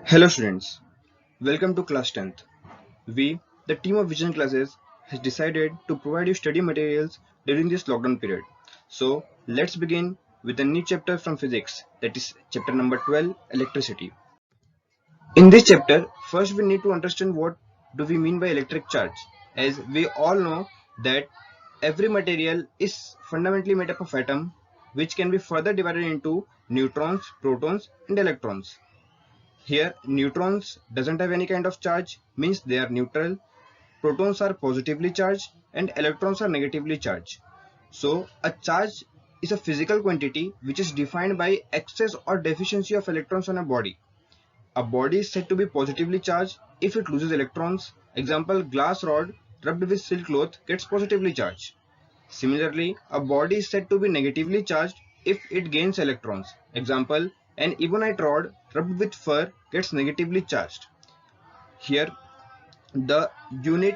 Hello students, welcome to class 10th. We, the team of Vision Classes, has decided to provide you study materials during this lockdown period. So let's begin with a new chapter from physics, that is chapter number 12, electricity. In this chapter, first we need to understand what do we mean by electric charge, as we all know that every material is fundamentally made up of atom which can be further divided into neutrons, protons and electrons. Here, neutrons doesn't have any kind of charge, means they are neutral. Protons are positively charged and electrons are negatively charged. So, a charge is a physical quantity which is defined by excess or deficiency of electrons on a body. A body is said to be positively charged if it loses electrons. Example, glass rod rubbed with silk cloth gets positively charged. Similarly, a body is said to be negatively charged if it gains electrons. Example, an ebonite rod rubbed with fur gets negatively charged. Here, the unit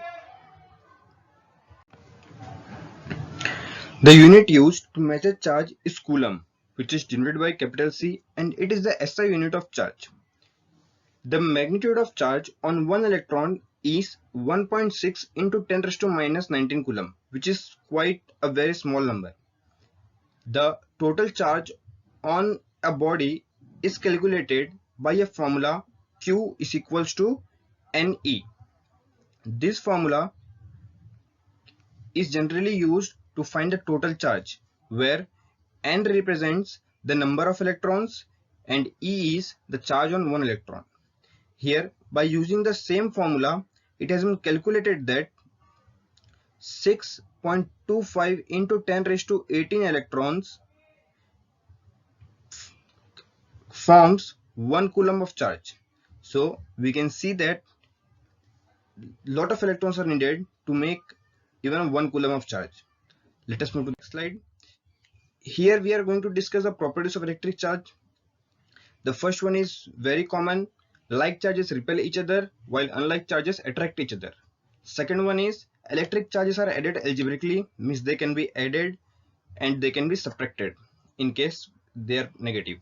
the unit used to measure charge is coulomb, which is denoted by capital C, and it is the SI unit of charge. The magnitude of charge on one electron is 1.6 into 10 raised to minus 19 coulomb, which is quite a very small number. The total charge on a body is calculated by a formula Q is equals to NE. This formula is generally used to find the total charge, where N represents the number of electrons and E is the charge on one electron. Here, by using the same formula, it has been calculated that 6.25 into 10 raised to 18 electrons forms 1 coulomb of charge. So we can see that lot of electrons are needed to make even 1 coulomb of charge. Let us move to the next slide. Here we are going to discuss the properties of electric charge. The first one is very common. Like charges repel each other while unlike charges attract each other. Second one is electric charges are added algebraically, means they can be added and they can be subtracted in case they are negative.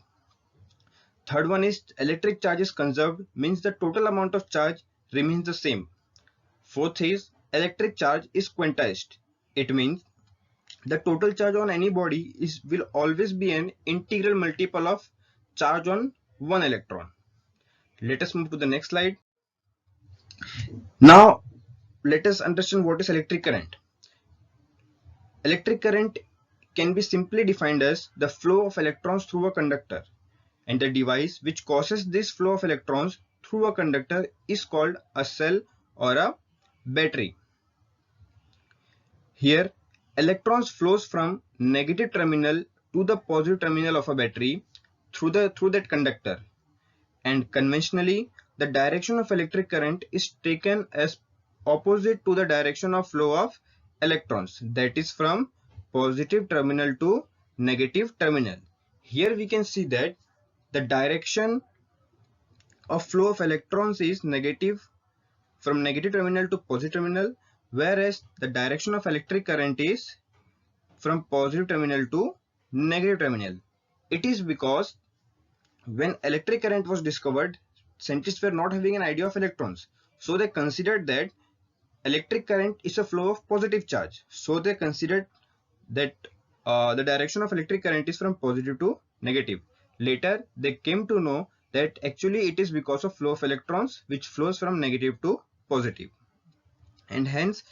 Third one is electric charge is conserved, means the total amount of charge remains the same. Fourth is electric charge is quantized. It means the total charge on any body will always be an integral multiple of charge on one electron. Let us move to the next slide. Now let us understand what is electric current. Electric current can be simply defined as the flow of electrons through a conductor, and the device which causes this flow of electrons through a conductor is called a cell or a battery. Here, electrons flows from negative terminal to the positive terminal of a battery through that conductor, and conventionally the direction of electric current is taken as opposite to the direction of flow of electrons, that is from positive terminal to negative terminal. Here we can see that the direction of flow of electrons is negative, from negative terminal to positive terminal, whereas the direction of electric current is from positive terminal to negative terminal. It is because when electric current was discovered, scientists were not having an idea of electrons. So they considered that electric current is a flow of positive charge. So they considered that the direction of electric current is from positive to negative. Later, they came to know that actually it is because of flow of electrons which flows from negative to positive. And hence,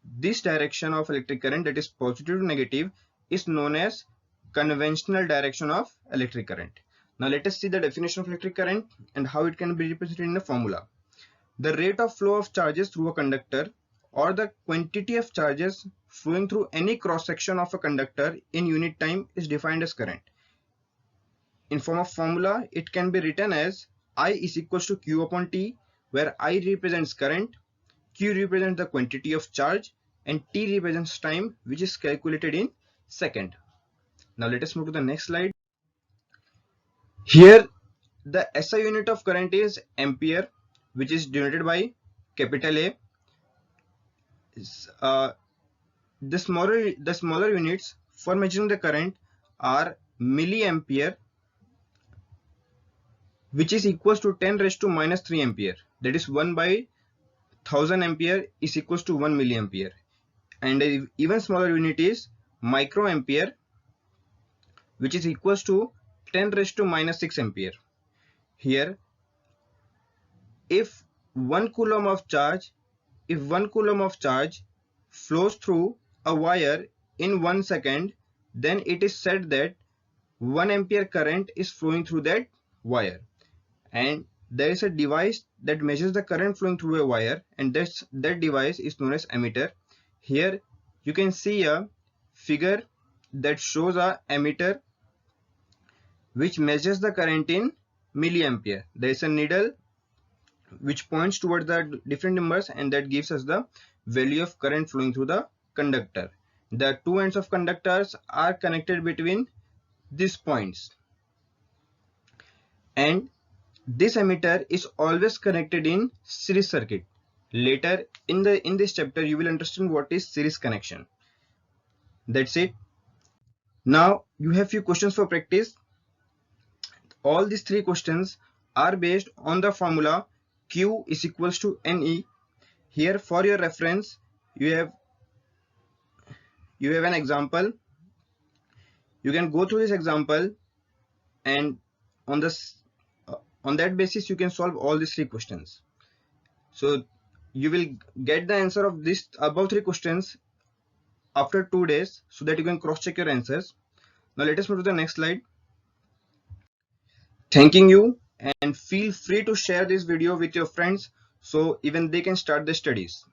this direction of electric current, that is positive to negative, is known as conventional direction of electric current. Now let us see the definition of electric current and how it can be represented in a formula. The rate of flow of charges through a conductor, or the quantity of charges flowing through any cross section of a conductor in unit time, is defined as current. In form of formula, it can be written as I is equals to Q upon T, where I represents current, Q represents the quantity of charge, and T represents time, which is calculated in second. Now let us move to the next slide. Here the SI unit of current is ampere, which is denoted by capital A. The smaller units for measuring the current are milliampere, which is equals to 10 raised to minus 3 ampere. That is 1 by 1000 ampere is equals to 1 milliampere. And an even smaller unit is microampere, which is equals to 10 raised to minus 6 ampere. Here, if 1 coulomb of charge flows through a wire in 1 second, then it is said that 1 ampere current is flowing through that wire. And there is a device that measures the current flowing through a wire, and that device is known as ammeter. Here you can see a figure that shows a ammeter which measures the current in milliampere. There is a needle which points towards the different numbers, and that gives us the value of current flowing through the conductor. The two ends of conductors are connected between these points, and this ammeter is always connected in series circuit. Later in this chapter you will understand what is series connection. That's it. Now you have few questions for practice. All these three questions are based on the formula Q is equals to NE. Here for your reference you have an example. You can go through this example, and on that basis you can solve all these three questions. So you will get the answer of this above three questions after 2 days, so that you can cross check your answers. Now let us move to the next slide. Thanking you, and feel free to share this video with your friends so even they can start their studies.